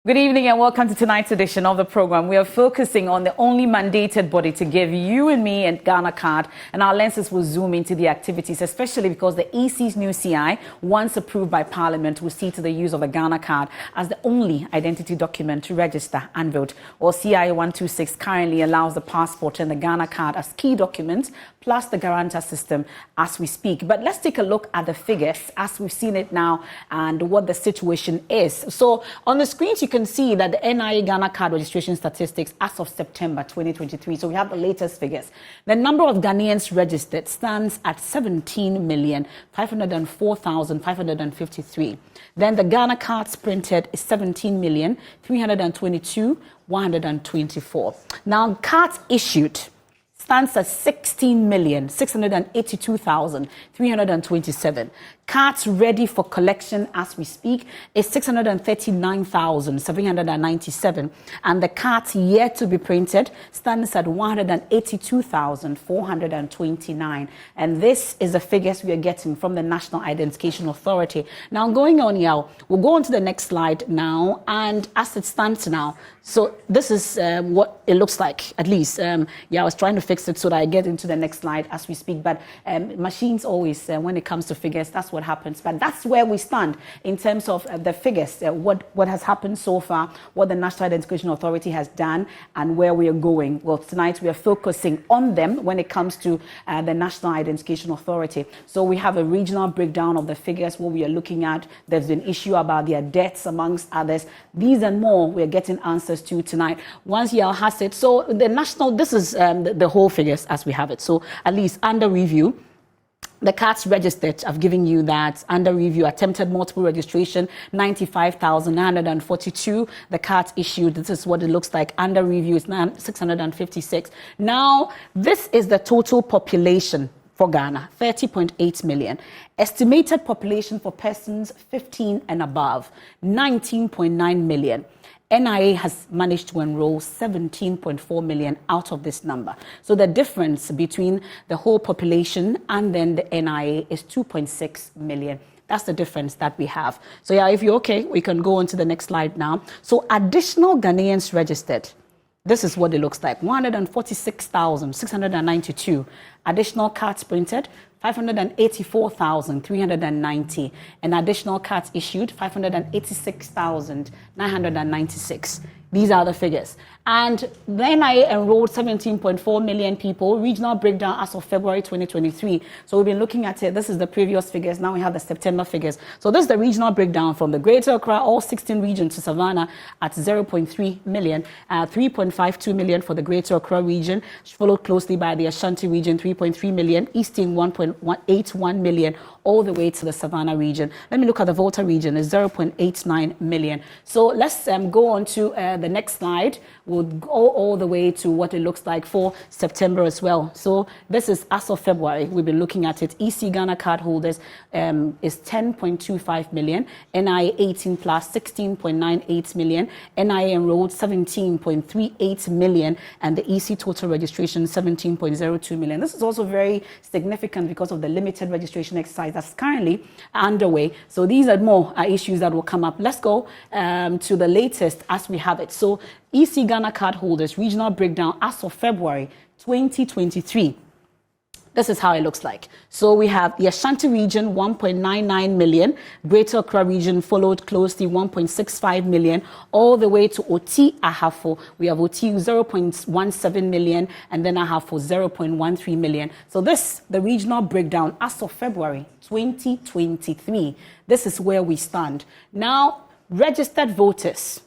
Good evening and welcome to tonight's edition of the program. We are focusing on the only mandated body to give you and me a Ghana card, and our lenses will zoom into the activities, especially because the EC's new CI, once approved by Parliament, will see to the use of the Ghana card as the only identity document to register and vote. Or CI 126 currently allows the passport and the Ghana card as key documents, plus the guarantor system as we speak. But let's take a look at the figures as we've seen it now and what the situation is. So on the screens, you can see that the NIA Ghana card registration statistics as of September 2023. So we have the latest figures. The number of Ghanaians registered stands at 17,504,553. Then the Ghana cards printed is 17,322,124. Now cards issued stands at 16,682,327. Cards ready for collection as we speak is 639,797, and the cards yet to be printed stands at 182,429. And this is the figures we are getting from the National Identification Authority. Now going on here, we'll go on to the next slide now, and as it stands now, so this is what it looks like, at least. I was trying to fix it so that I get into the next slide as we speak, but machines always, when it comes to figures, that's what happens. But that's where we stand in terms of the figures, what has happened so far, what the National Identification Authority has done, and where we are going. Well, tonight we are focusing on them when it comes to the National Identification Authority. So we have a regional breakdown of the figures, what we are looking at. There's been issue about their deaths, amongst others. These and more we are getting answers to tonight. Once Yael has it, so the national, this is the whole figures as we have it. So at least under review, the cards registered, I've given you that. Under review, attempted multiple registration, 95,942. The cards issued, this is what it looks like. Under review is 656. Now, this is the total population for Ghana, 30.8 million. Estimated population for persons 15 and above, 19.9 million. NIA has managed to enroll 17.4 million out of this number. So the difference between the whole population and then the NIA is 2.6 million. That's the difference that we have. So yeah, if you're okay, we can go on to the next slide now. So additional Ghanaians registered. This is what it looks like. 146,692. Additional cards printed, 584,390, and additional cards issued, 586,996. These are the figures. And then I enrolled 17.4 million people, regional breakdown as of February 2023. So we've been looking at it. This is the previous figures. Now we have the September figures. So this is the regional breakdown from the Greater Accra, all 16 regions to Savannah at 0.3 million, 3.52 million for the Greater Accra region, followed closely by the Ashanti region, 3.3 million, Eastern 1.81 million, all the way to the Savannah region. Let me look at the Volta region, is 0.89 million. So let's go on to the next slide. We'll go all the way to what it looks like for September as well. So this is as of February. We've been looking at it. EC Ghana card holders is 10.25 million. NIA 18 plus 16.98 million. NIA enrolled 17.38 million. And the EC total registration 17.02 million. This is also very significant because of the limited registration exercise that's currently underway. So these are more issues that will come up. Let's go to the latest as we have it. So EC Ghana card holders regional breakdown as of February 2023. This is how it looks like. So we have the Ashanti region, 1.99 million. Greater Accra region followed closely, 1.65 million. All the way to Oti Ahafo. We have Oti 0.17 million, and then Ahafo 0.13 million. So this, the regional breakdown as of February 2023. This is where we stand. Now, registered voters.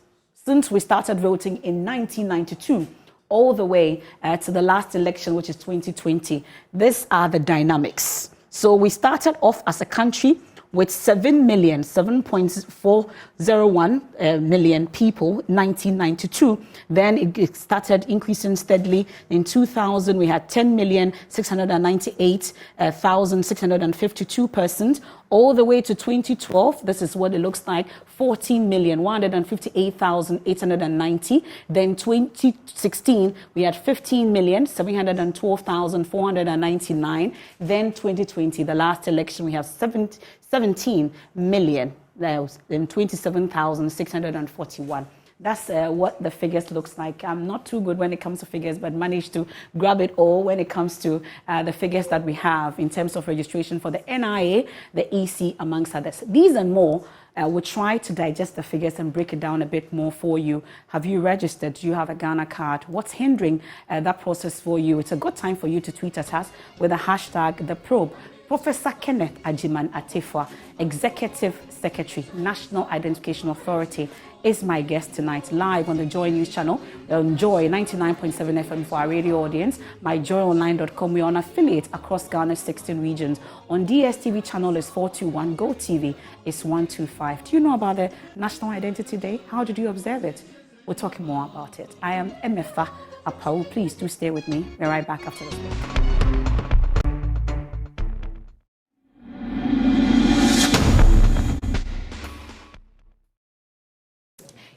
Since we started voting in 1992, all the way to the last election, which is 2020, these are the dynamics. So we started off as a country with 7.401 million people, 1992. Then it started increasing steadily. In 2000, we had 10,698,652 persons. All the way to 2012, this is what it looks like, 14,158,890. Then 2016, we had 15,712,499. Then 2020, the last election, we have 17 million, then 27,641. That's what the figures looks like. I'm not too good when it comes to figures, but managed to grab it all when it comes to the figures that we have in terms of registration for the NIA, the EC, amongst others. These and more. We'll try to digest the figures and break it down a bit more for you. Have you registered? Do you have a Ghana card? What's hindering that process for you? It's a good time for you to tweet at us with the hashtag The Probe. Professor Kenneth Apawu, Executive Secretary, National Identification Authority, is my guest tonight, live on the Joy News channel, on Joy 99.7 FM for our radio audience, myjoyonline.com. We're on affiliate across Ghana's 16 regions. On DSTV channel is 421, Go TV is 125. Do you know about the National Identity Day? How did you observe it? We're talking more about it. I am Emefa Apawu. Please do stay with me. We're right back after this break.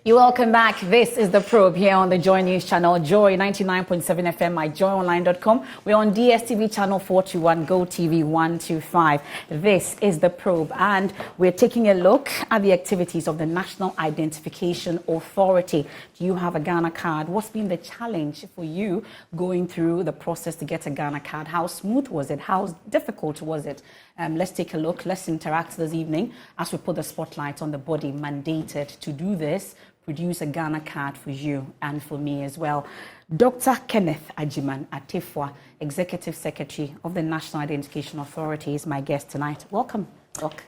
You're welcome back. This is The Probe here on the Joy News channel, Joy 99.7 FM, myjoyonline.com. We're on DSTV channel 421, Go TV 125. This is The Probe, and we're taking a look at the activities of the National Identification Authority. Do you have a Ghana card? What's been the challenge for you going through the process to get a Ghana card? How smooth was it? How difficult was it? Let's take a look. Let's interact this evening as we put the spotlight on the body mandated to do this, produce a Ghana card for you and for me as well. Dr. Kenneth Apawu, Executive Secretary of the National Identification Authority, is my guest tonight. Welcome, Doc.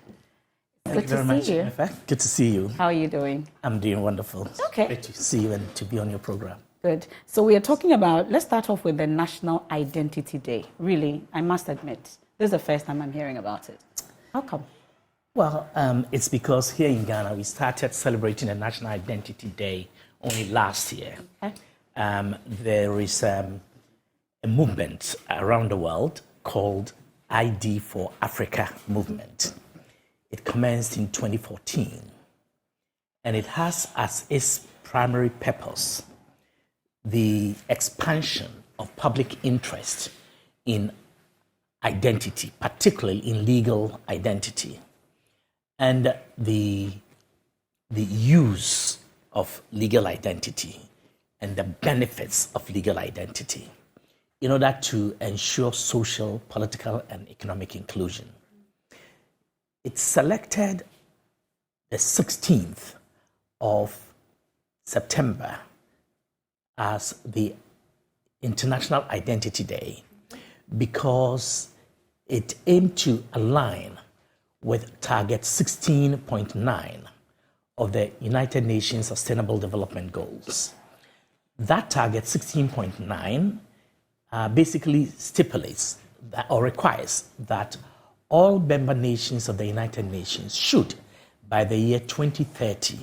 Thank you very much, Emefa. Good to see you. How are you doing? I'm doing wonderful. Okay. Great to see you and to be on your program. Good. So we are talking about, let's start off with the National Identity Day. Really, I must admit, this is the first time I'm hearing about it. How come? Well, it's because here in Ghana, we started celebrating the National Identity Day only last year. Okay. There is a movement around the world called ID for Africa movement. It commenced in 2014, and it has as its primary purpose the expansion of public interest in identity, particularly in legal identity, and the use of legal identity and the benefits of legal identity in order to ensure social, political, and economic inclusion. It selected the 16th of September as the International Identity Day because it aimed to align with target 16.9 of the United Nations Sustainable Development Goals. That target 16.9 basically stipulates that, or requires that all member nations of the United Nations should, by the year 2030,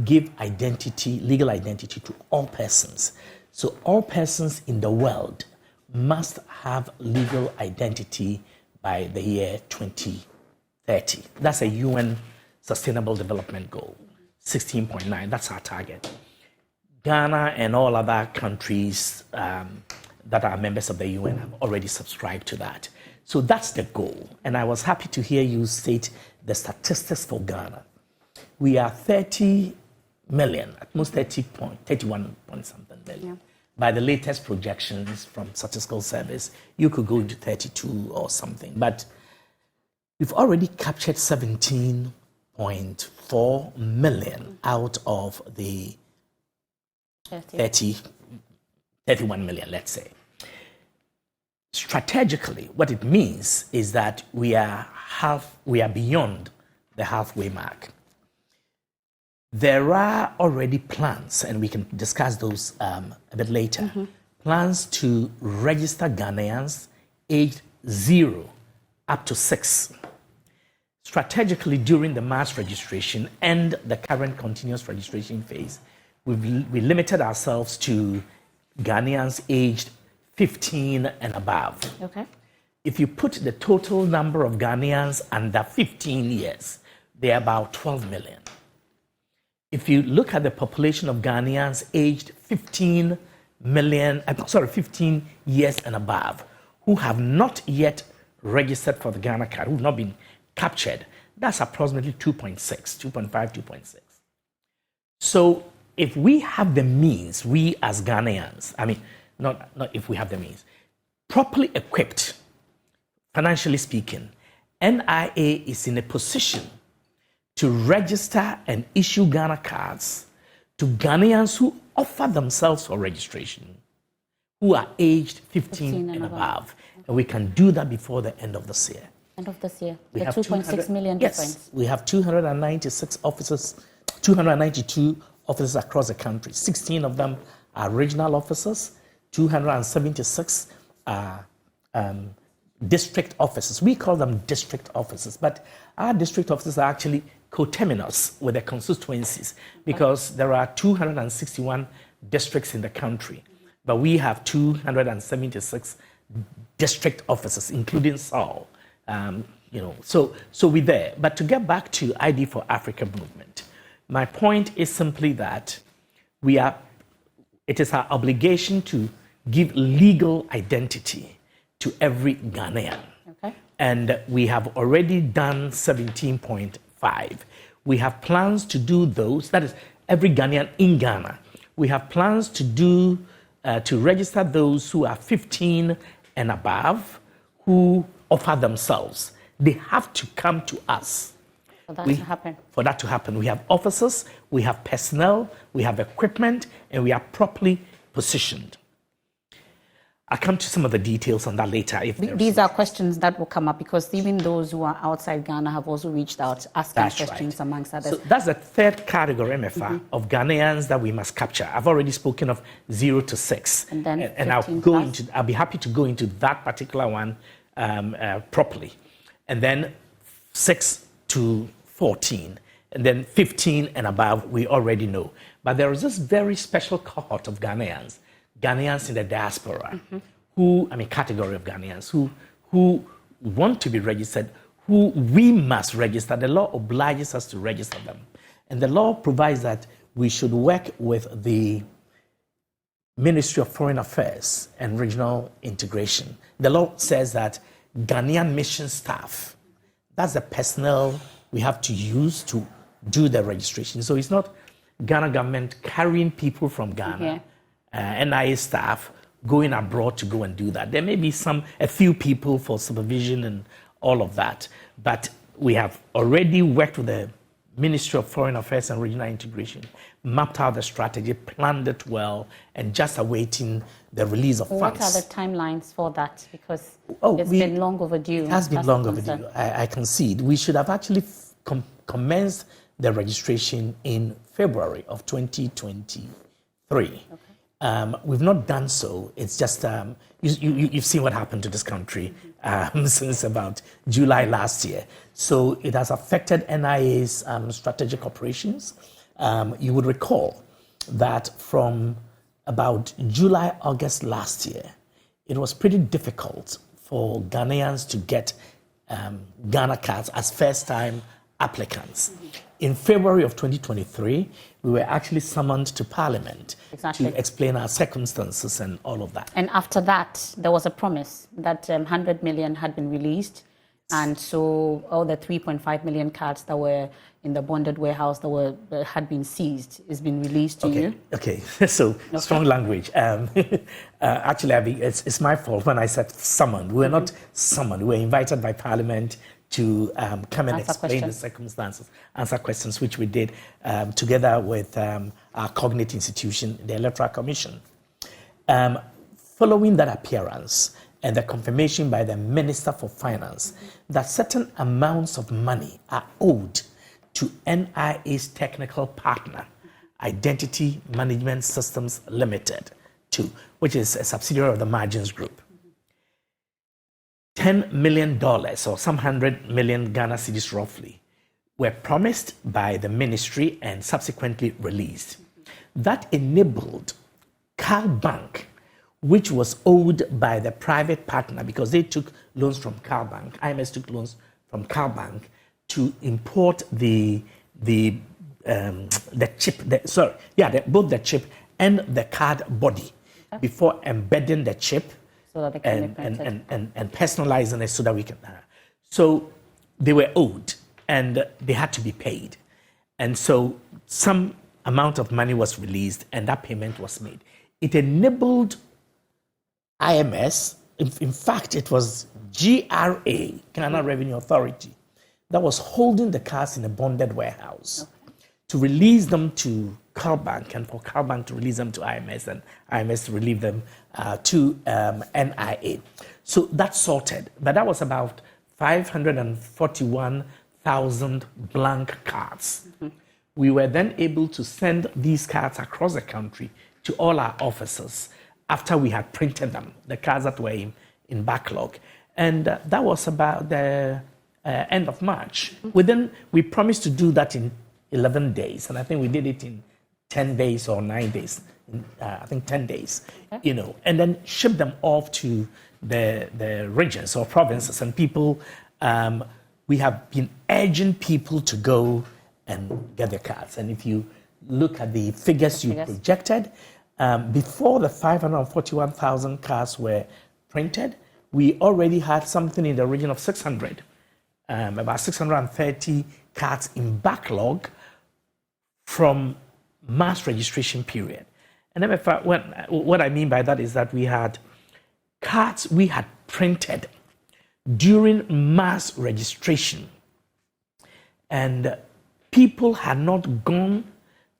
give identity, legal identity to all persons. So all persons in the world must have legal identity by the year 2030. That's a UN Sustainable Development Goal, 16.9. That's our target. Ghana and all other countries that are members of the UN have already subscribed to that. So that's the goal. And I was happy to hear you state the statistics for Ghana. We are 30 million, at most 31 point something million. Yeah. By the latest projections from Statistical Service, you could go into 32 or something. But we've already captured 17.4 million out of the 31 million, let's say. Strategically, what it means is that we are beyond the halfway mark. There are already plans, and we can discuss those a bit later, plans to register Ghanaians aged 0 up to 6. Strategically, during the mass registration and the current continuous registration phase, we limited ourselves to Ghanaians aged 15 and above. Okay. If you put the total number of Ghanaians under 15 years, they're about 12 million. If you look at the population of Ghanaians aged 15 years and above, who have not yet registered for the Ghana card, who have not been captured, that's approximately 2.6, 2.5, 2.6. So if we have the means, we as Ghanaians, I mean, not if we have the means, properly equipped, financially speaking, NIA is in a position to register and issue Ghana cards to Ghanaians who offer themselves for registration, who are aged 15 and above. And we can do that before the end of this year. End of this year. We the have 2.6 million difference. Yes, we have 296 officers, 292 officers across the country. 16 of them are regional officers, 276 are district officers. We call them district officers, but our district officers are actually coterminous with the constituencies because there are 261 districts in the country, but we have 276 district officers, including Seoul. So we're there. But to get back to ID for Africa movement, my point is simply that it is our obligation to give legal identity to every Ghanaian. Okay. And we have already done 17.5. We have plans to do those, that is every Ghanaian in Ghana. We have plans to do, to register those who are 15 and above, who offer themselves. They have to come to us. For that to happen. For that to happen. We have officers, we have personnel, we have equipment, and we are properly positioned. I'll come to some of the details on that later. These are questions that will come up because even those who are outside Ghana have also reached out asking questions amongst others. So that's the third category, Emefa, of Ghanaians that we must capture. I've already spoken of 0 to 6. And then I'll be happy to go into that particular one properly. And then 6 to 14. And then 15 and above, we already know. But there is this very special cohort of Ghanaians in the diaspora, category of Ghanaians who want to be registered, who we must register. The law obliges us to register them. And the law provides that we should work with the Ministry of Foreign Affairs and Regional Integration. The law says that Ghanaian mission staff, that's the personnel we have to use to do the registration. So it's not Ghana government carrying people from Ghana, NIA staff going abroad to go and do that. There may be a few people for supervision and all of that, but we have already worked with the Ministry of Foreign Affairs and Regional Integration, mapped out the strategy, planned it well, and just awaiting the release of funds. What are the timelines for that? Because it's been long overdue. It has been long overdue. I concede. We should have actually commenced the registration in February of 2023. Okay. We've not done so. It's just, you've seen what happened to this country since about July last year. So it has affected NIA's strategic operations. You would recall that from about July, August last year, it was pretty difficult for Ghanaians to get Ghana cards as first-time applicants. In February of 2023, we were actually summoned to Parliament to explain our circumstances and all of that. And after that, there was a promise that 100 million had been released. And so all the 3.5 million cards that were in the bonded warehouse that had been seized is been released to you. Okay, so strong language. Actually, it's my fault when I said summoned. We were not summoned. We were invited by Parliament to come and explain the circumstances, answer questions, which we did together with our cognate institution, the Electoral Commission. Following that appearance and the confirmation by the Minister for Finance that certain amounts of money are owed to NIA's technical partner, Identity Management Systems Limited, which is a subsidiary of the Margins Group. $10 million, or some 100 million Ghana cedis roughly, were promised by the ministry and subsequently released. That enabled Cal Bank, which was owed by the private partner because they took loans from Cal Bank, IMS took loans from Cal Bank to import the chip, both the chip and the card body before embedding the chip so that they can and personalizing it so that we can. So they were owed and they had to be paid. And so some amount of money was released and that payment was made. It enabled IMS, in fact, it was GRA, Ghana Revenue Authority, that was holding the cars in a bonded warehouse to release them to CalBank and for CalBank to release them to IMS and IMS to release them to NIA. So that's sorted, but that was about 541,000 blank cards. We were then able to send these cards across the country to all our officers after we had printed them, the cards that were in backlog. And that was about the end of March. We promised to do that in 11 days, and I think we did it in 10 days or 9 days, I think 10 days, and then ship them off to the regions or provinces. And people, we have been urging people to go and get their cards. And if you look at the figures you projected, before the 541,000 cards were printed, we already had something in the region of 600, about 630 cards in backlog from mass registration period. And then what I mean by that is that we had cards we had printed during mass registration, and people had not gone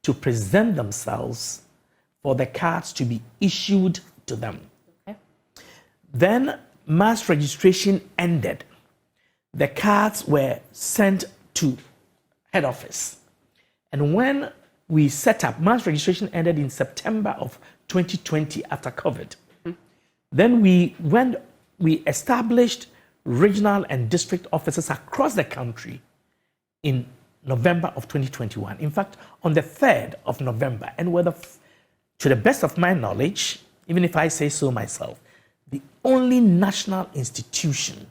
to present themselves for the cards to be issued to them. Okay. Then mass registration ended. The cards were sent to head office. And when we set up, mass registration ended in September of 2020 after COVID. Then we established regional and district offices across the country in November of 2021. In fact, on the 3rd of November, and to the best of my knowledge, even if I say so myself, the only national institution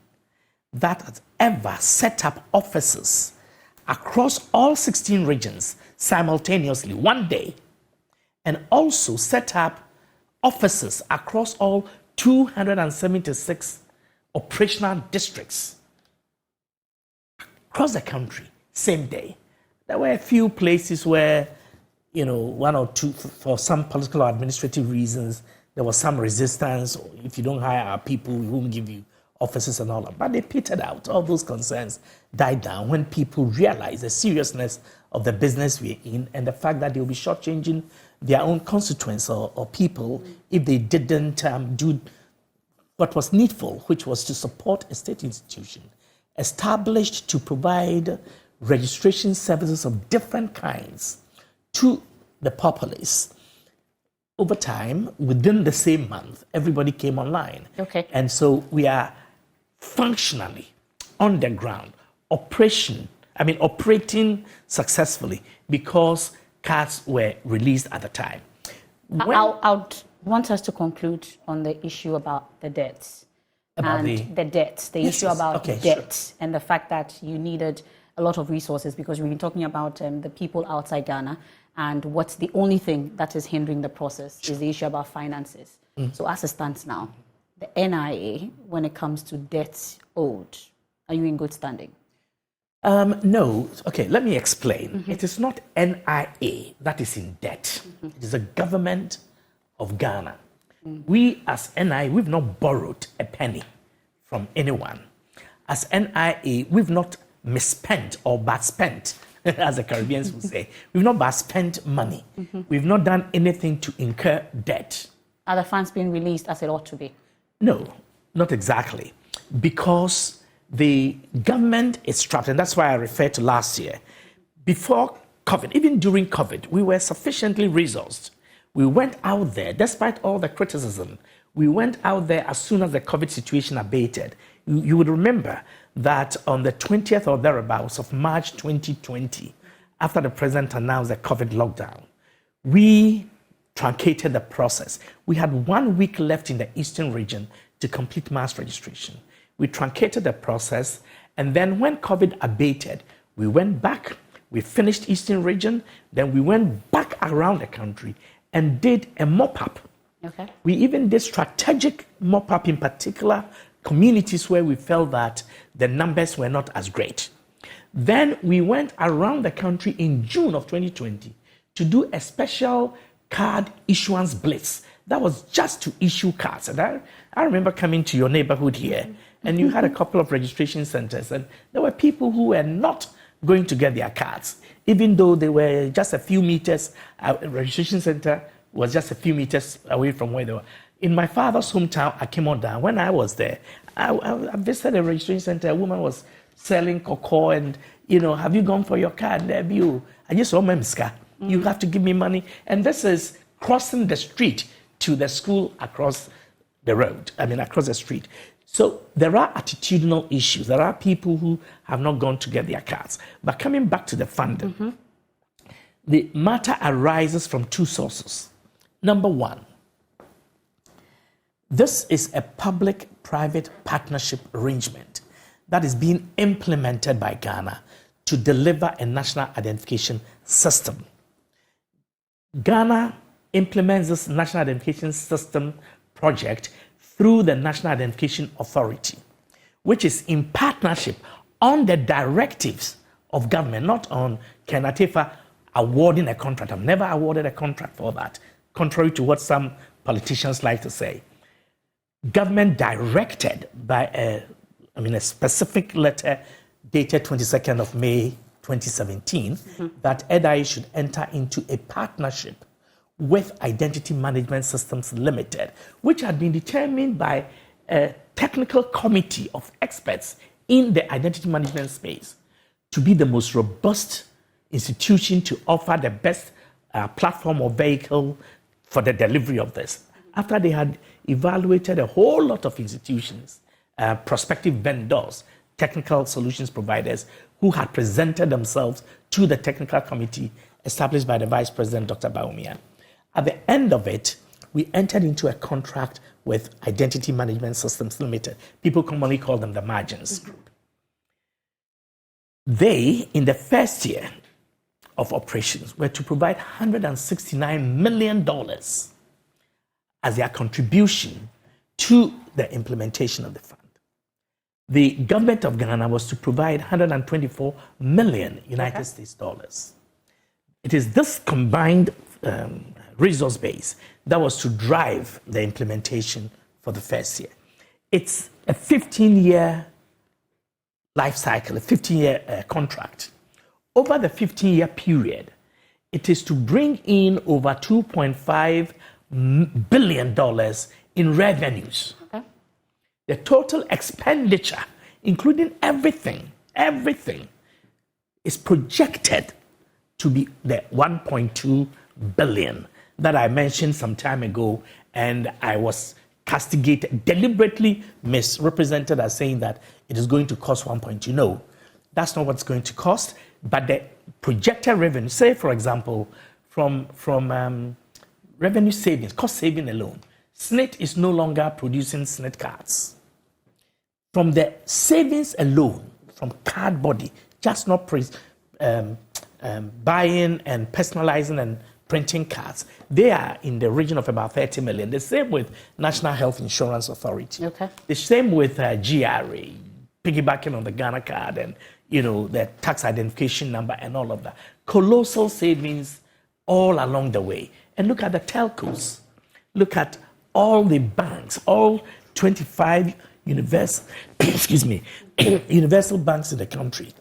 that has ever set up offices across all 16 regions simultaneously one day, and also set up offices across all 276 operational districts across the country, same day. There were a few places where, one or two, for some political or administrative reasons, there was some resistance. Or if you don't hire our people, we won't give you offices and all that. But they petered out. All those concerns died down when people realized the seriousness of the business we're in and the fact that they'll be shortchanging their own constituents or people if they didn't do what was needful, which was to support a state institution established to provide registration services of different kinds to the populace. Over time, within the same month, everybody came online. Okay. And so we are functionally on the ground, operating successfully because cards were released at the time. I want us to conclude on the issue about the debts. The issue about debt and the fact that you needed a lot of resources, because we've been talking about the people outside Ghana, and what's the only thing that is hindering the process is the issue about finances. So as it stands now, the NIA, when it comes to debts owed, are you in good standing? No. Okay, let me explain. It is not NIA that is in debt. It is the government of Ghana. We as NIA, we've not borrowed a penny from anyone. As NIA, we've not misspent or bad spent, as the Caribbeans would say. We've not bad spent money. We've not done anything to incur debt. Are the funds being released as it ought to be? No, not exactly. Because the government is strapped, and that's why I referred to last year. Before COVID, even during COVID, we were sufficiently resourced. We went out there, despite all the criticism, we went out there as soon as the COVID situation abated. You would remember that on the 20th or thereabouts of March 2020, after the president announced the COVID lockdown, we truncated the process. We had 1 week left in the eastern region to complete mass registration. We truncated the process, and then when COVID abated, we went back, we finished eastern region, then we went back around the country and did a mop-up. Okay. We even did strategic mop-up in particular communities where we felt that the numbers were not as great. Then we went around the country in June of 2020 to do a special card issuance blitz that was just to issue cards. And I remember coming to your neighborhood here, and you had a couple of registration centers, and there were people who were not going to get their cards, even though they were just a few meters. A registration center was just a few meters away from where they were. In my father's hometown, Akimoda, when I was there, I visited a registration center. A woman was selling cocoa, and have you gone for your card? I just saw my miska. You have to give me money, and this is crossing the street to the school across the road. Across the street. So there are attitudinal issues. There are people who have not gone to get their cards. But coming back to the funding, the matter arises from two sources. Number one, this is a public-private partnership arrangement that is being implemented by Ghana to deliver a national identification system. Ghana implements this national identification system project through the National Identification Authority, which is in partnership on the directives of government, not on Ken Attafuah awarding a contract. I've never awarded a contract for that, contrary to what some politicians like to say. Government directed by a specific letter dated 22nd of May 2017 that NIA should enter into a partnership with Identity Management Systems Limited, which had been determined by a technical committee of experts in the identity management space to be the most robust institution to offer the best platform or vehicle for the delivery of this. After they had evaluated a whole lot of institutions, prospective vendors, technical solutions providers who had presented themselves to the technical committee established by the Vice President, Dr. Bawumia. At the end of it, we entered into a contract with Identity Management Systems Limited. People commonly call them the Margins Group. They, in the first year of operations, were to provide $169 million as their contribution to the implementation of the fund. The government of Ghana was to provide 124 million United States dollars. It is this combined resource base that was to drive the implementation for the first year. It's a 15-year life cycle, a 15-year contract. Over the 15-year period, it is to bring in over $2.5 billion in revenues. Okay. The total expenditure, including everything, is projected to be the 1.2 billion that I mentioned some time ago, and I was castigated, deliberately misrepresented as saying that it is going to cost 1.2. No, that's not what it's going to cost, but the projected revenue, say for example, from revenue savings, cost saving alone, SNIT is no longer producing SNIT cards. From the savings alone, from card body, just not buying and personalizing and printing cards, they are in the region of about 30 million. The same with National Health Insurance Authority. Okay. The same with GRA, piggybacking on the Ghana card and the tax identification number and all of that. Colossal savings all along the way. And look at the telcos. Look at all the banks, all 25 universal banks in the country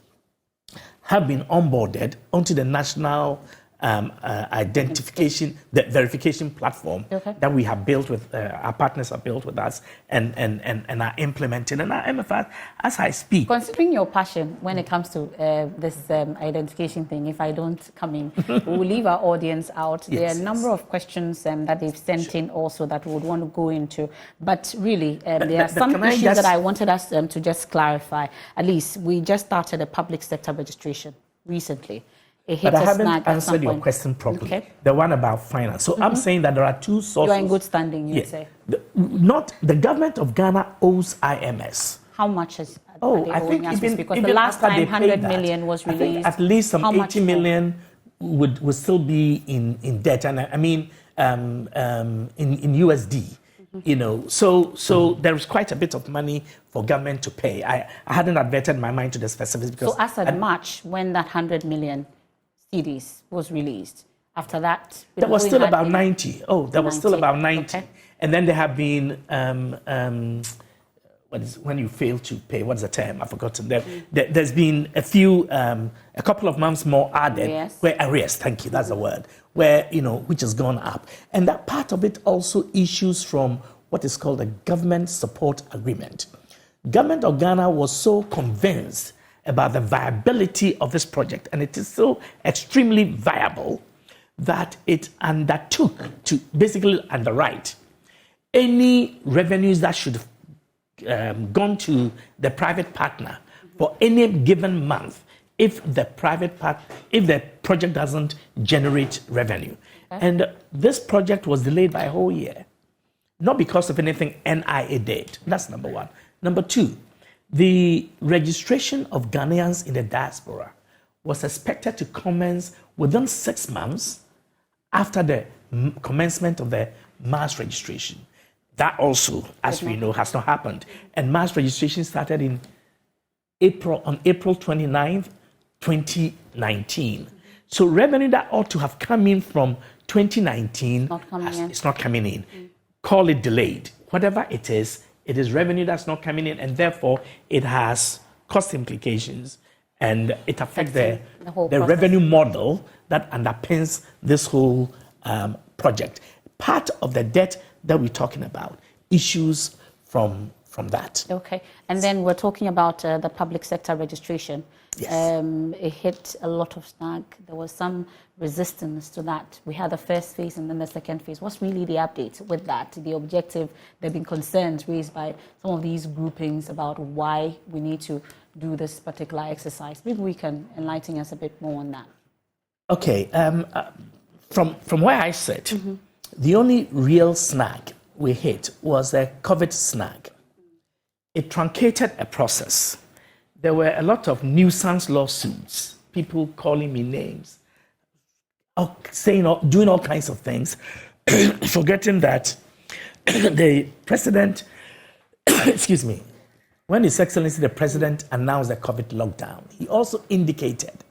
have been onboarded onto the national identification, the verification platform that we have built with, our partners have built with us and are implementing. And Emefa, as I speak. Considering your passion when it comes to this identification thing, if I don't come in, we'll leave our audience out. There are a number of questions that they've sent in also that we would want to go into. But really, there are some issues that I wanted us to just clarify. At least we just started a public sector registration recently. But I haven't answered your question properly. Okay. The one about finance. So I'm saying that there are two sources. You are in good standing, you say. The government of Ghana owes IMS. How much are they owing us? Because the last time 100 million was released. I think at least some 80 million would still be in debt. And I mean in USD. So there is quite a bit of money for government to pay. I hadn't adverted my mind to the specifics because. So as at March, when that 100 million CDs was released, After that, there was still about 90. Oh, there was still about 90. Okay. And then there have been, what is when you fail to pay? What's the term? I've forgotten. There's been a few, a couple of months more added. Arrears. Where arrears, thank you, that's the word. Where, which has gone up. And that part of it also issues from what is called a government support agreement. Government of Ghana was so convinced about the viability of this project, and it is so extremely viable, that it undertook to basically underwrite any revenues that should have gone to the private partner for any given month if the project doesn't generate revenue. Okay. And this project was delayed by a whole year, not because of anything NIA did. That's number one. Number two, the registration of Ghanaians in the diaspora was expected to commence within 6 months after the commencement of the mass registration. That also, as we know, has not happened. And mass registration started on April 29th, 2019. So revenue that ought to have come in from 2019, it's not coming in. Call it delayed. Whatever it is revenue that's not coming in, and therefore it has cost implications, and it affects the revenue model that underpins this whole project. Part of the debt that we're talking about issues from that. Okay, and then we're talking about the public sector registration. Yes. It hit a lot of snag. There was some resistance to that. We had the first phase and then the second phase. What's really the update with that? The objective, there have been concerns raised by some of these groupings about why we need to do this particular exercise. Maybe we can enlighten us a bit more on that. Okay, from where I sit, the only real snag we hit was a COVID snag. It truncated a process. There were a lot of nuisance lawsuits, people calling me names, doing all kinds of things, forgetting that the president, excuse me, when His Excellency the President announced the COVID lockdown, he also indicated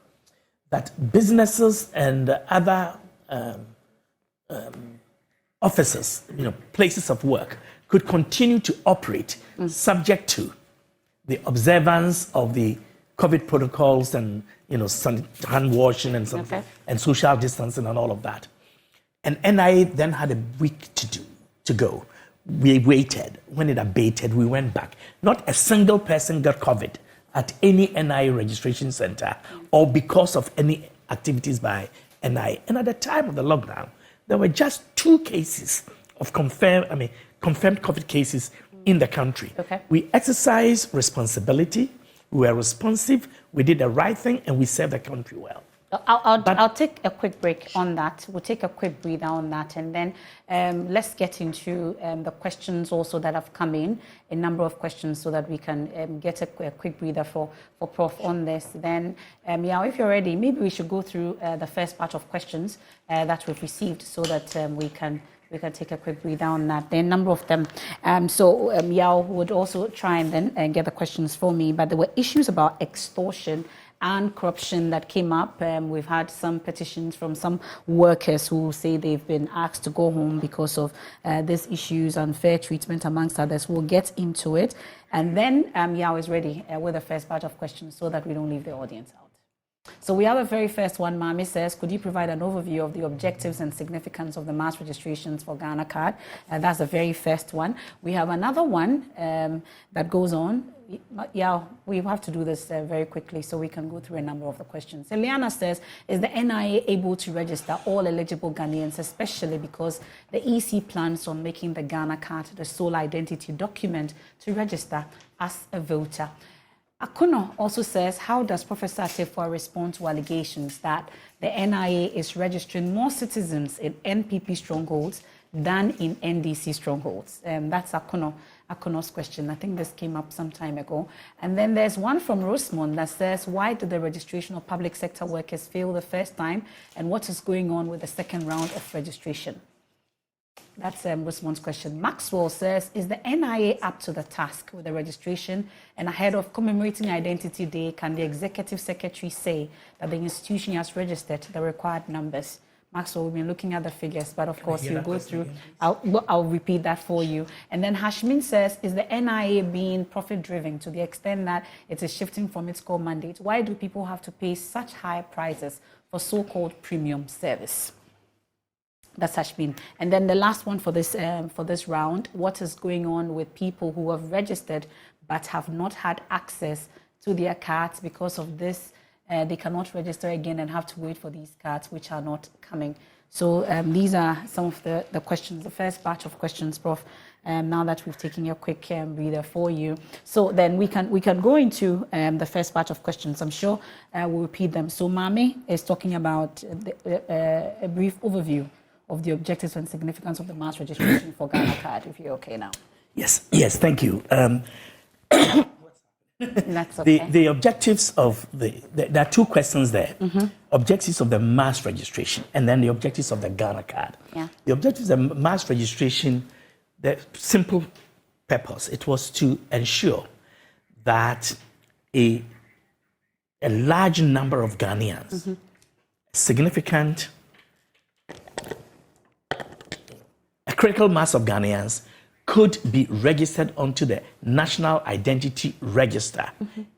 that businesses and other offices, places of work, could continue to operate subject to the observance of the COVID protocols and hand washing and and social distancing and all of that. And NIA then had a week to go. We waited. When it abated, we went back. Not a single person got COVID at any NIA registration center or because of any activities by NIA. And at the time of the lockdown, there were just 2 cases of confirmed COVID cases in the country. Okay. We exercised responsibility. We were responsive. We did the right thing, and we served the country well. I'll take a quick break on that. We'll take a quick breather on that, and then let's get into the questions also that have come in, a number of questions, so that we can get a quick breather for Prof on this. Then, if you're ready, maybe we should go through the first part of questions that we've received, so that we can take a quick breather on that. There are a number of them. Yao would also try and then get the questions for me, but there were issues about extortion and corruption that came up. We've had some petitions from some workers who say they've been asked to go home because of these issues, unfair treatment, amongst others. We'll get into it. And then Yao is ready with the first part of questions so that we don't leave the audience out. So we have the very first one. Mami says, could you provide an overview of the objectives and significance of the mass registrations for Ghana Card? That's the very first one. We have another one that goes on. Yeah, we have to do this very quickly so we can go through a number of the questions. Eliana says, is the NIA able to register all eligible Ghanaians, especially because the EC plans on making the Ghana Card the sole identity document to register as a voter? Akuno also says, how does Professor Attafuah respond to allegations that the NIA is registering more citizens in NPP strongholds than in NDC strongholds? That's Akuno's question. I think this came up some time ago. And then there's one from Rosemond that says, why did the registration of public sector workers fail the first time? And what is going on with the second round of registration? That's Rosemond's question. Maxwell says, is the NIA up to the task with the registration? And ahead of commemorating Identity Day, can the Executive Secretary say that the institution has registered the required numbers? Maxwell, we've been looking at the figures, but of course you go through. I'll repeat that for you. And then Hashmin says, is the NIA being profit-driven to the extent that it is shifting from its core mandate? Why do people have to pay such high prices for so-called premium service? That's Hashmin. And then the last one for this round, what is going on with people who have registered but have not had access to their cards because of this? They cannot register again and have to wait for these cards, which are not coming. So these are some of the questions, the first batch of questions, Prof. Now that we've taken a quick breather for you. So then we can go into the first batch of questions. I'm sure we'll repeat them. So Mami is talking about a brief overview of the objectives and significance of the mass registration for Ghana card, if you're okay now. Yes, thank you. That's okay. The objectives of there are two questions there. Objectives of the mass registration and then the objectives of the Ghana card. Yeah. The objectives of the mass registration, the simple purpose, it was to ensure that a large number of Ghanaians, significant, a critical mass of Ghanaians could be registered onto the National Identity Register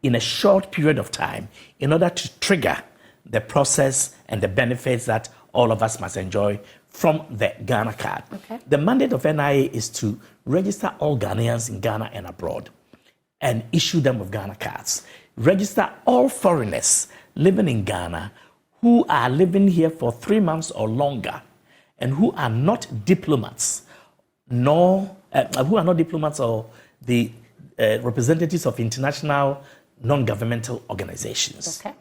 in a short period of time in order to trigger the process and the benefits that all of us must enjoy from the Ghana card. Okay. The mandate of NIA is to register all Ghanaians in Ghana and abroad and issue them with Ghana cards. Register all foreigners living in Ghana who are living here for 3 months or longer and who are not diplomats, who are not diplomats or the representatives of international non-governmental organizations. Okay.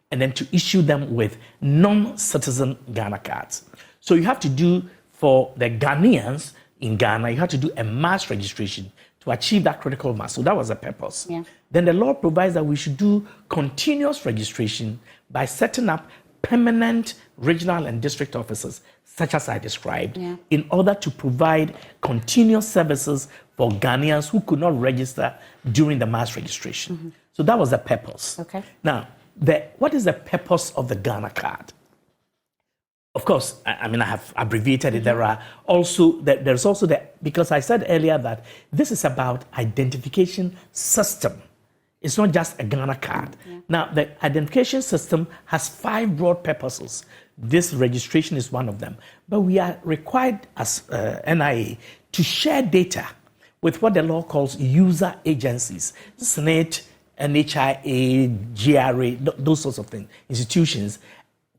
And then to issue them with non-citizen Ghana cards. So you have to do, for the Ghanaians in Ghana, you have to do a mass registration to achieve that critical mass. So that was the purpose. Yeah. Then the law provides that we should do continuous registration by setting up permanent regional and district offices, such as I described, in order to provide continuous services for Ghanaians who could not register during the mass registration. So that was the purpose. Okay. Now, what is the purpose of the Ghana card? Of course, I mean, I have abbreviated it. There's also because I said earlier that this is about identification system. It's not just a Ghana card. Now, the identification system has 5 broad purposes. This registration is one of them. But we are required as NIA to share data with what the law calls user agencies, SNIT, NHIA, GRA, those sorts of things, institutions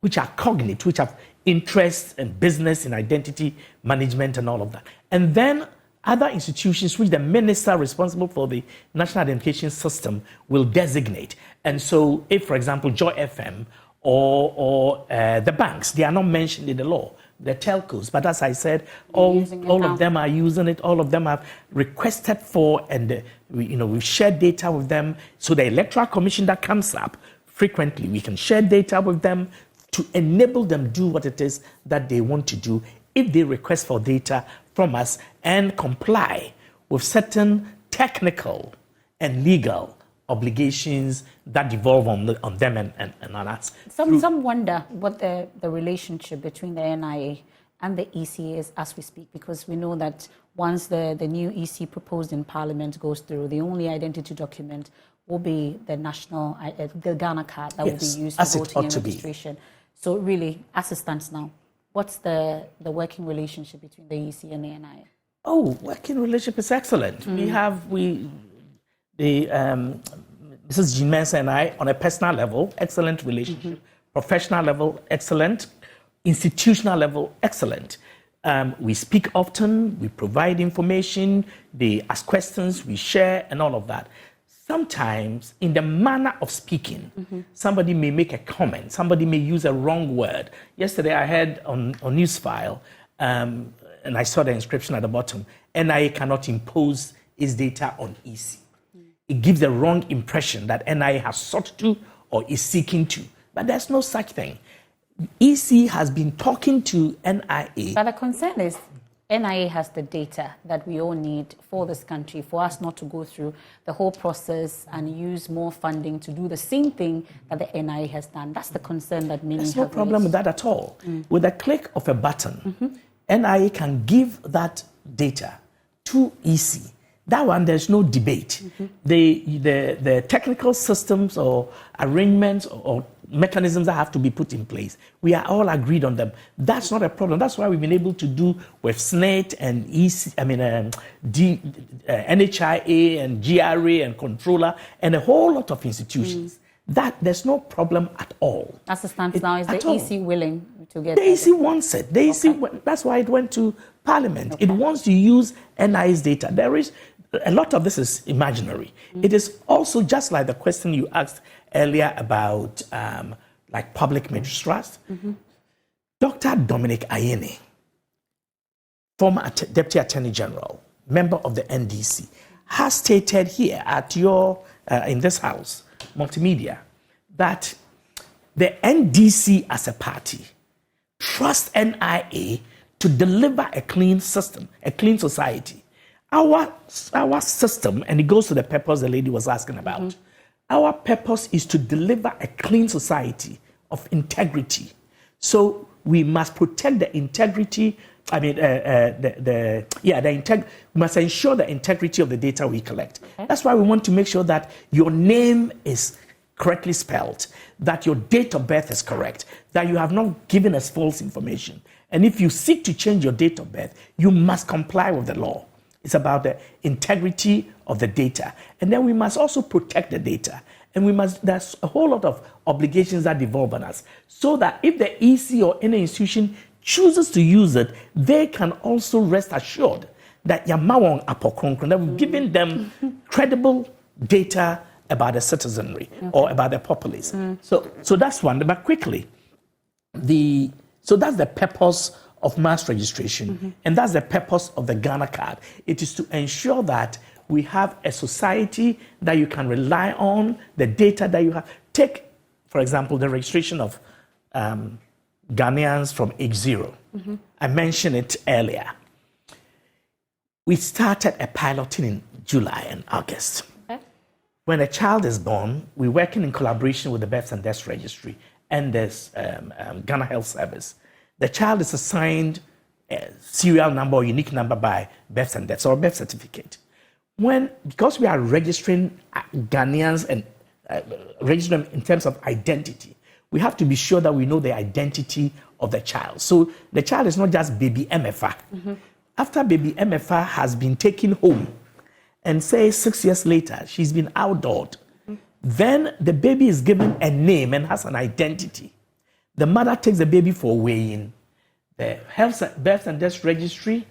which are cognate, which have interest and business in identity management and all of that. And then other institutions which the minister responsible for the national identification system will designate. And so if, for example, Joy FM or the banks, they are not mentioned in the law, the telcos, but as I said, all of them are using it, all of them have requested for, and we've shared data with them. So the Electoral Commission that comes up frequently, we can share data with them to enable them do what it is that they want to do if they request for data from us and comply with certain technical and legal obligations that devolve on them and on us. Some wonder what the relationship between the NIA and the EC is as we speak, because we know that once the new EC proposed in Parliament goes through, the only identity document will be the the Ghana card that will be used for voting and registration. So really, as it stands now, what's the working relationship between the EC and the NIA? Oh, working relationship is excellent. Mrs. Jean Mensah and I, on a personal level, excellent relationship. Professional level, excellent. Institutional level, excellent. We speak often, we provide information, they ask questions, we share, and all of that. Sometimes, in the manner of speaking, somebody may make a comment, somebody may use a wrong word. Yesterday, I heard on Newsfile, and I saw the inscription at the bottom, NIA cannot impose its data on EC. It gives the wrong impression that NIA has sought to or is seeking to. But there's no such thing. EC has been talking to NIA. But the concern is NIA has the data that we all need for this country, for us not to go through the whole process and use more funding to do the same thing that the NIA has done. That's the concern that many have. There's no problem with that at all. With a click of a button, NIA can give that data to EC. That one, there's no debate. The technical systems or arrangements or mechanisms that have to be put in place, we are all agreed on them. That's not a problem. That's why we've been able to do with SNET and NHIA and GRA and Controller and a whole lot of institutions. That there's no problem at all. As it stands now, is the EC willing to get the EC wants it. The EC, that's why it went to Parliament. It wants to use NIA's data. There is a lot of this is imaginary. It is also just like the question you asked earlier about like public magistrates. Dr. Dominic Ayeni, former Deputy Attorney General, member of the NDC, has stated here at your in this house, Multimedia, that the NDC as a party trusts NIA to deliver a clean system, a clean society. Our system, and it goes to the purpose the lady was asking about, our purpose is to deliver a clean society of integrity. So we must protect the integrity, we must ensure the integrity of the data we collect. That's why we want to make sure that your name is correctly spelled, that your date of birth is correct, that you have not given us false information. And if you seek to change your date of birth, you must comply with the law. It's about the integrity of the data. And then we must also protect the data. And there's a whole lot of obligations that devolve on us, so that if the EC or any institution chooses to use it, they can also rest assured that that we've given them credible data about the citizenry or about the populace. So that's one. But quickly, so that's the purpose of mass registration, and that's the purpose of the Ghana card. It is to ensure that we have a society that you can rely on, the data that you have. Take, for example, the registration of Ghanaians from age 0. I mentioned it earlier. We started a piloting in July and August. When a child is born, we're working in collaboration with the Births and Deaths Registry and the Ghana Health Service. The child is assigned a serial number or unique number by births and deaths or birth certificate. Because we are registering Ghanaians and registering them in terms of identity, we have to be sure that we know the identity of the child. So the child is not just baby Emefa. After baby Emefa has been taken home, and say 6 years later, she's been outdoored, then the baby is given a name and has an identity. The mother takes the baby for weighing. The Births and Deaths Registry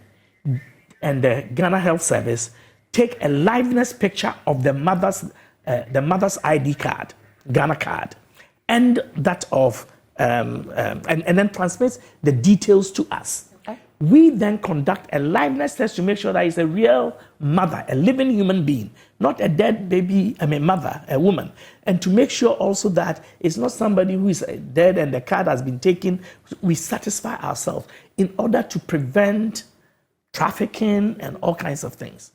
and the Ghana Health Service take a liveness picture of the mother's ID card, Ghana card, and that of and then transmits the details to us. We then conduct a liveness test to make sure that it's a real mother, a living human being, not a dead baby, mother, a woman. And to make sure also that it's not somebody who is dead and the card has been taken. We satisfy ourselves in order to prevent trafficking and all kinds of things.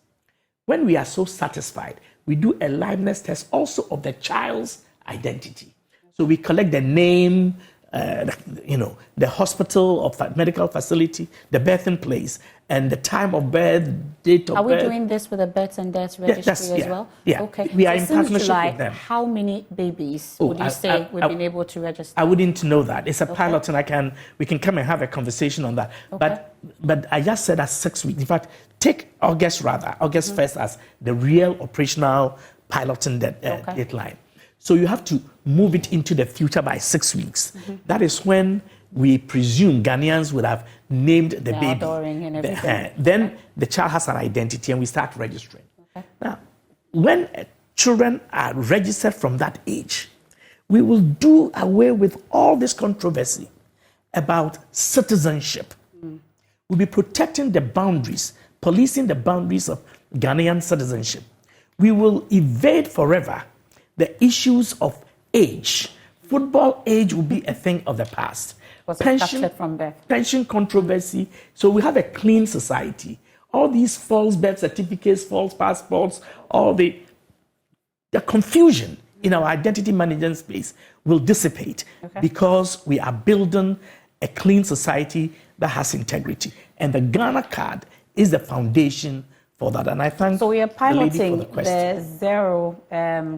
When we are so satisfied, we do a liveness test also of the child's identity. So we collect the name, the hospital or medical facility, the birthing place, and the time of birth, date of birth. Are we doing this with the Births and Deaths Registry as well? Yeah. Okay. We are in partnership with them. How many babies would you say we've been able to register? I wouldn't know that. It's a pilot, and we can come and have a conversation on that. Okay. But I just said that 6 weeks. In fact, take August 1st as the real operational piloting deadline. So you have to move it into the future by 6 weeks. That is when we presume Ghanaians would have named the baby. And everything. Then the child has an identity and we start registering. Now, when children are registered from that age, we will do away with all this controversy about citizenship. We'll be protecting the boundaries, policing the boundaries of Ghanaian citizenship. We will evade forever the issues of age. Football age will be a thing of the past. Was captured from birth. Pension controversy. So we have a clean society. All these false birth certificates, false passports, all the confusion in our identity management space will dissipate because we are building a clean society that has integrity. And the Ghana card is the foundation for that. And I thank So we are piloting the lady for the question. the 0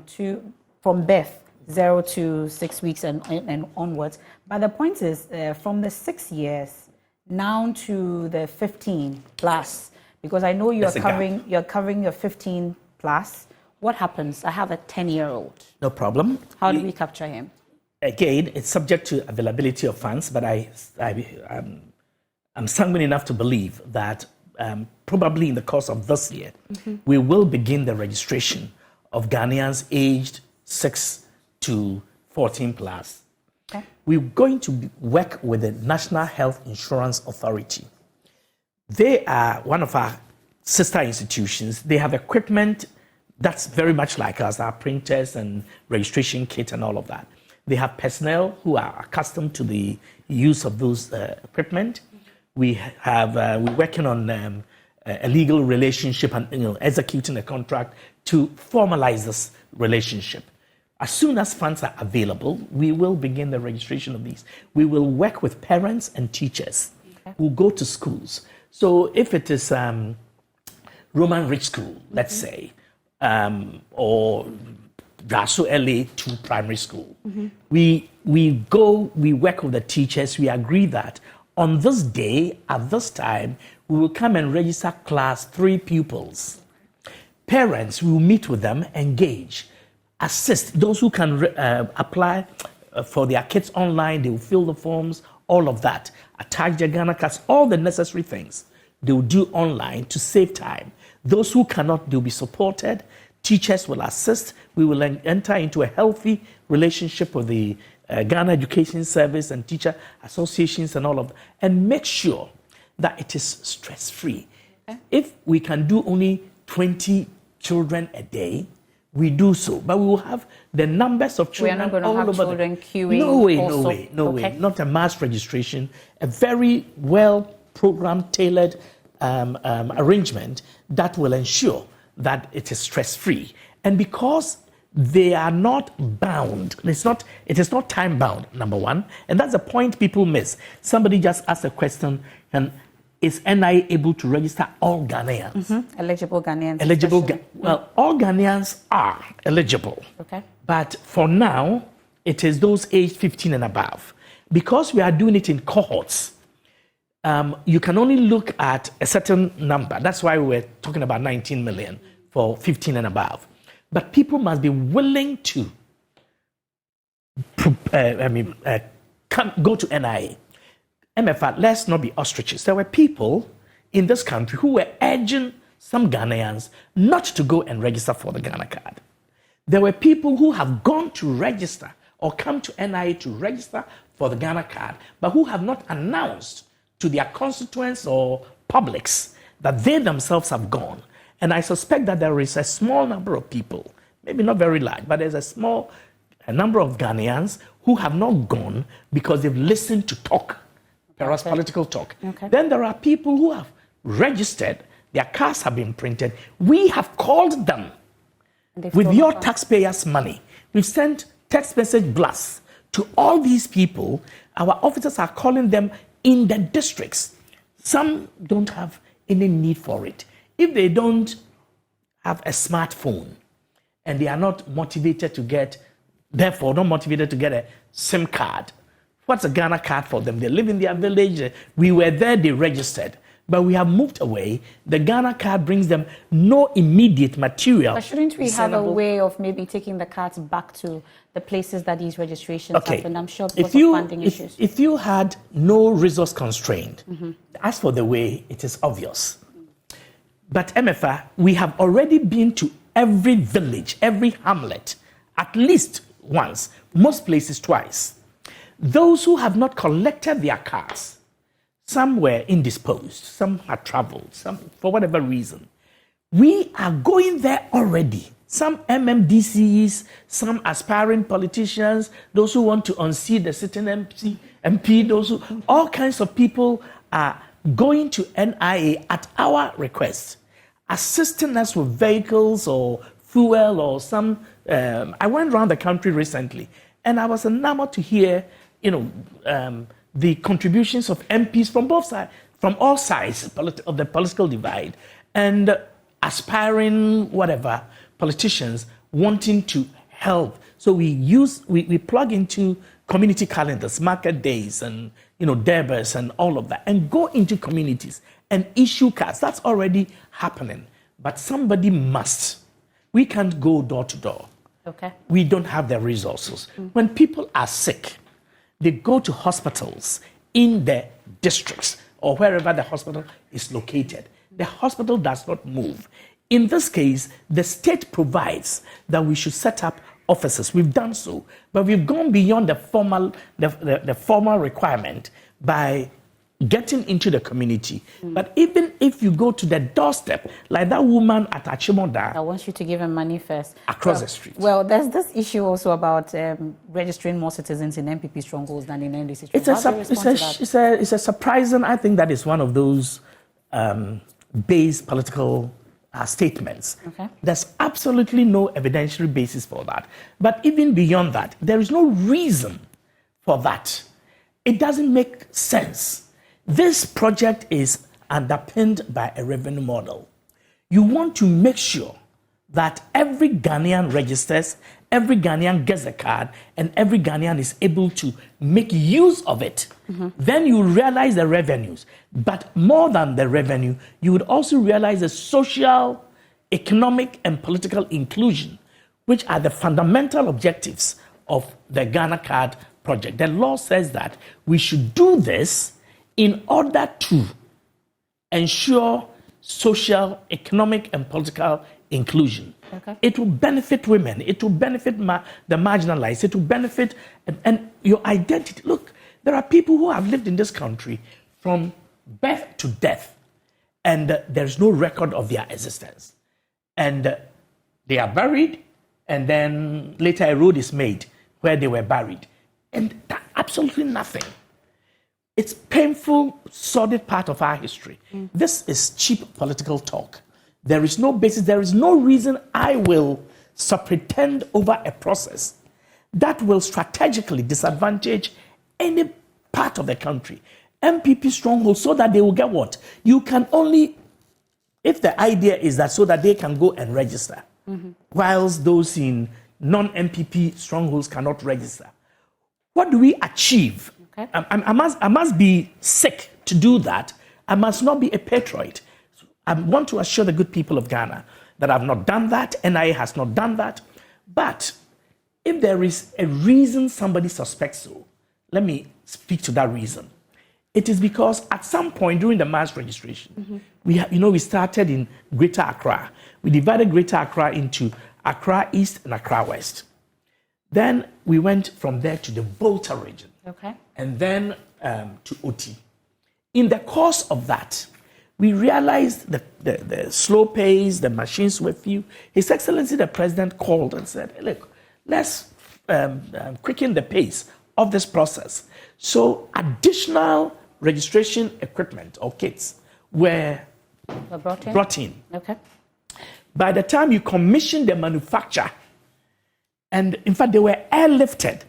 to from birth, 0 to 6 weeks and onwards. But the point is, from the 6 years now to the 15 plus, because I know you're covering your 15 plus. What happens? I have a 10-year-old. No problem. How do we capture him? Again, it's subject to availability of funds, but I'm sanguine enough to believe that probably in the course of this year, we will begin the registration of Ghanaians aged 6 to 14 plus. Okay. We're going to work with the National Health Insurance Authority. They are one of our sister institutions. They have equipment that's very much like us, our printers and registration kit and all of that. They have personnel who are accustomed to the use of those equipment. We're working on a legal relationship and executing a contract to formalize this relationship. As soon as funds are available, we will begin the registration of these. We will work with parents and teachers who go to schools. So if it is Roman Rich School, let's say, or Brasso LA 2 primary school, we work with the teachers. We agree that on this day, at this time, we will come and register class 3 pupils. Parents will meet with them, engage, assist those who can apply for their kids online. They will fill the forms, all of that, attach their Ghana cards, all the necessary things they will do online to save time. Those who cannot, they'll be supported. Teachers will assist. We will enter into a healthy relationship with the Ghana Education Service and teacher associations and all of that, and make sure that it is stress-free. Okay. If we can do only 20 children a day, we do so. But we will have the numbers of children all over. We are not going to have children queuing. No way. Not a mass registration. A very well-programmed, tailored arrangement that will ensure that it is stress-free. And because they are not bound, it is not time-bound, number one. And that's a point people miss. Somebody just asked a question, and is NIA able to register all Ghanaians? Eligible Ghanaians. Well, all Ghanaians are eligible. Okay. But for now, it is those aged 15 and above. Because we are doing it in cohorts, you can only look at a certain number. That's why we're talking about 19 million for 15 and above. But people must be willing to go to NIA. Emefa, let's not be ostriches. There were people in this country who were urging some Ghanaians not to go and register for the Ghana card. There were people who have gone to register or come to NIA to register for the Ghana card, but who have not announced to their constituents or publics that they themselves have gone. And I suspect that there is a small number of people, maybe not very large, but there's a number of Ghanaians who have not gone because they've listened to talk, perhaps political talk. Okay. Then there are people who have registered, their cards have been printed. We have called them with your taxpayers' money. We've sent text message blasts to all these people. Our officers are calling them in the districts. Some don't have any need for it. If they don't have a smartphone and they are not motivated to get a SIM card, what's a Ghana card for them? They live in their village. We were there, they registered. But we have moved away. The Ghana card brings them no immediate material. But shouldn't we have a way of maybe taking the cards back to the places that these registrations happen? I'm sure because of funding issues. If you had no resource constraint, as for the way, it is obvious. But Emefa, we have already been to every village, every hamlet, at least once, most places twice. Those who have not collected their cards, some were indisposed, some had traveled, some for whatever reason. We are going there already. Some MMDCs, some aspiring politicians, those who want to unseat the sitting MP, those who, all kinds of people are going to NIA at our request, assisting us with vehicles or fuel or some. I went around the country recently, and I was enamored to hear, the contributions of MPs from both sides, from all sides of the political divide, and aspiring politicians wanting to help. So we plug into community calendars, market days, and Derbers and all of that, and go into communities and issue cards. That's already happening. But somebody must. We can't go door to door. Okay. We don't have the resources. When people are sick, they go to hospitals in the districts or wherever the hospital is located. The hospital does not move. In this case, the state provides that we should set up offices. We've done so, but we've gone beyond the formal requirement by getting into the community. But even if you go to the doorstep, like that woman at Achimoda, I want you to give him money first. Across the street. Well, there's this issue also about registering more citizens in NPP strongholds than in NDC strongholds. It's a surprising, I think that is one of those base political statements. Okay. There's absolutely no evidentiary basis for that. But even beyond that, there is no reason for that. It doesn't make sense. This project is underpinned by a revenue model. You want to make sure that every Ghanaian registers, every Ghanaian gets a card, and every Ghanaian is able to make use of it. Then you realize the revenues. But more than the revenue, you would also realize the social, economic, and political inclusion, which are the fundamental objectives of the Ghana Card project. The law says that we should do this in order to ensure social, economic, and political inclusion. Okay. It will benefit women. It will benefit the marginalized. It will benefit and your identity. Look, there are people who have lived in this country from birth to death, and there's no record of their existence. And they are buried, and then later a road is made where they were buried. And absolutely nothing. It's painful, sordid part of our history. This is cheap political talk. There is no basis, there is no reason I will pretend over a process that will strategically disadvantage any part of the country. NPP stronghold, so that they will get what? You can only, if the idea is that so that they can go and register, whilst those in non-NPP strongholds cannot register. What do we achieve? Okay. I must be sick to do that. I must not be a patriot. I want to assure the good people of Ghana that I've not done that. NIA has not done that. But if there is a reason somebody suspects so, let me speak to that reason. It is because at some point during the mass registration, we started in Greater Accra. We divided Greater Accra into Accra East and Accra West. Then we went from there to the Volta region. Okay. And then to OT. In the course of that, we realized the slow pace, the machines were few. His Excellency the President called and said, look, let's quicken the pace of this process. So additional registration equipment or kits were brought in. Okay. By the time you commission the manufacture, and in fact, they were airlifted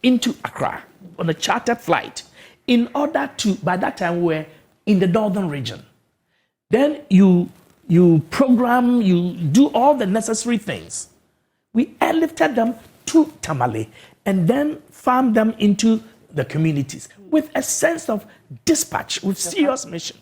into Accra on a chartered flight in order to, by that time, we were in the northern region. Then you program, you do all the necessary things. We airlifted them to Tamale and then farmed them into the communities with a sense of dispatch, with serious mission.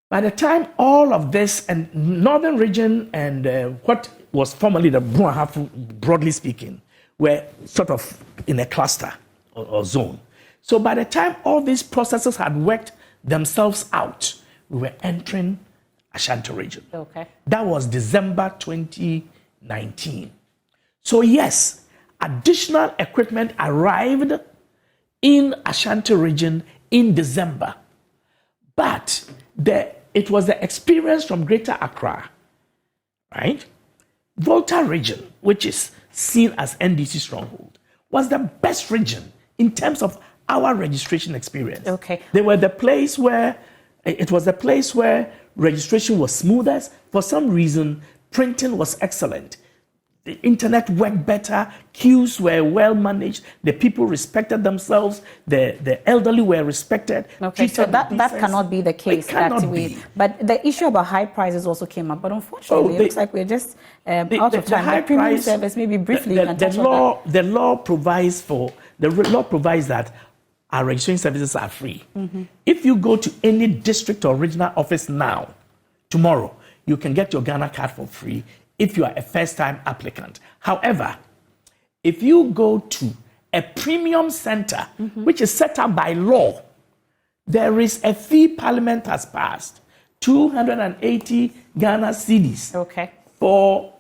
By the time all of this and northern region and what was formerly the Bruahafu, broadly speaking, were sort of in a cluster or zone. So by the time all these processes had worked themselves out, we were entering Ashanti region. Okay. That was December 2019. So yes, additional equipment arrived in Ashanti region in December. But it was the experience from Greater Accra, right? Volta region, which is seen as NDC stronghold, was the best region in terms of our registration experience. Okay. They were the place where, it was the place where registration was smoothest. For some reason, printing was excellent. The internet worked better, queues were well managed, the people respected themselves, the elderly were respected. Okay, so that cannot be the case. It cannot be. But the issue about high prices also came up. But unfortunately, it looks like we're just out of time. High the premium price, service, maybe briefly. The law provides that our registration services are free. Mm-hmm. If you go to any district or regional office now, tomorrow, you can get your Ghana card for free if you are a first-time applicant. However, if you go to a premium center, which is set up by law, there is a fee Parliament has passed, 280 Ghana cedis. Okay. For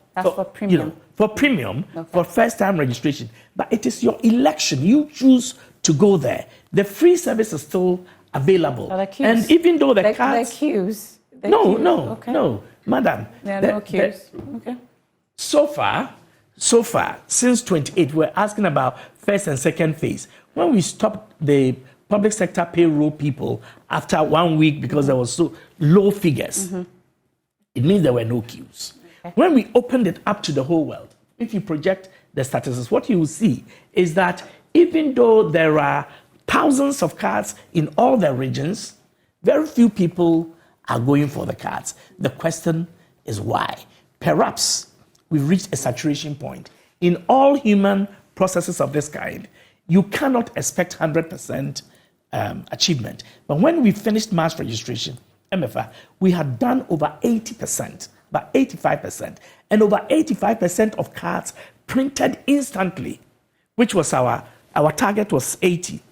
premium. For first-time registration. But it is your election. You choose to go there. The free service is still available. And even though the cards... The queues. No, madam. There are no queues. Okay. So far, since 28, we're asking about first and second phase. When we stopped the public sector payroll people after 1 week because there was so low figures, it means there were no queues. Okay. When we opened it up to the whole world, if you project the statistics, what you will see is that even though there are thousands of cards in all the regions, very few people are going for the cards. The question is why? Perhaps we've reached a saturation point. In all human processes of this kind, you cannot expect 100% achievement. But when we finished mass registration, Emefa, we had done over 80%, about 85%, and over 85% of cards printed instantly, which was our target was 80.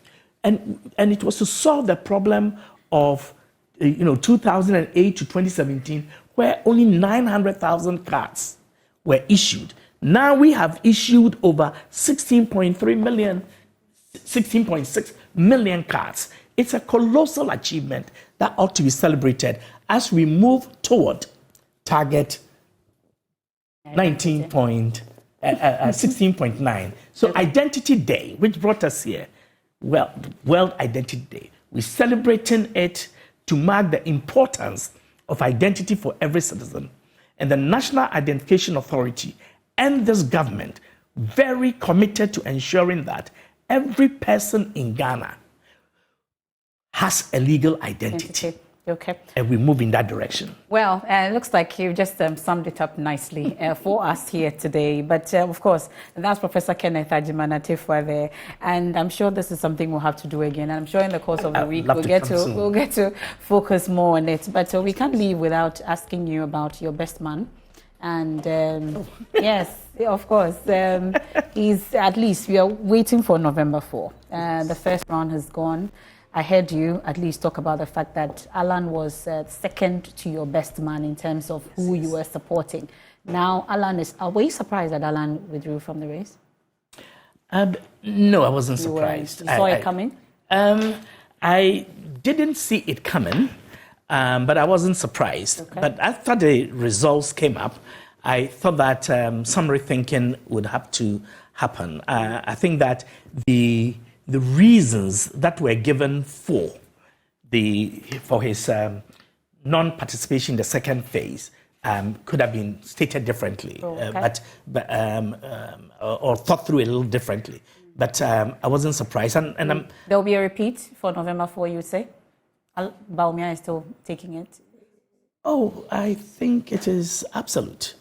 And it was to solve the problem of 2008 to 2017, where only 900,000 cards were issued. Now we have issued over 16.6 million cards. It's a colossal achievement that ought to be celebrated as we move toward target 16.9. So Identity Day, which brought us here, World Identity Day. We're celebrating it to mark the importance of identity for every citizen. And the National Identification Authority and this government very committed to ensuring that every person in Ghana has a legal identity. Okay. And we move in that direction. Well, it looks like you just summed it up nicely for us here today. But of course, that's Professor Kenneth Apawu there. And I'm sure this is something we'll have to do again. And I'm sure in the course of the week, we'll get to focus more on it. But we can't leave without asking you about your best man. And yes, of course, he's at least, we are waiting for November 4. The first round has gone. I heard you at least talk about the fact that Alan was second to your best man in terms of who you were supporting. Now, were you surprised that Alan withdrew from the race? No, I wasn't surprised. You saw it coming? I didn't see it coming, but I wasn't surprised. Okay. But after the results came up, I thought that some rethinking would have to happen. I think that the reasons that were given for his non-participation in the second phase could have been stated differently, or thought through a little differently. But I wasn't surprised. And there will be a repeat for November 4, you would say? Bawumia is still taking it? Oh, I think it is absolute.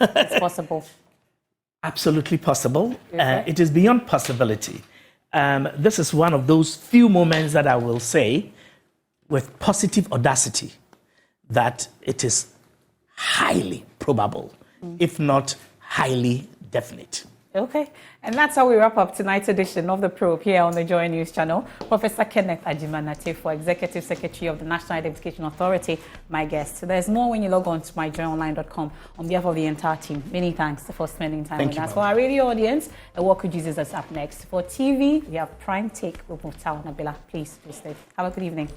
It's possible. Absolutely possible. It is beyond possibility. This is one of those few moments that I will say with positive audacity that it is highly probable, if not highly definite. Okay, and that's how we wrap up tonight's edition of The Probe here on the Joy News channel. Professor Kenneth Apawu, Executive Secretary of the National Identification Authority, my guest. So there's more when you log on to myjoyonline.com. On behalf of the entire team, many thanks for spending time with us. For our radio audience, What Could Jesus is up next. For TV, we have Prime Take with Muftau Nabila. Please stay. Have a good evening.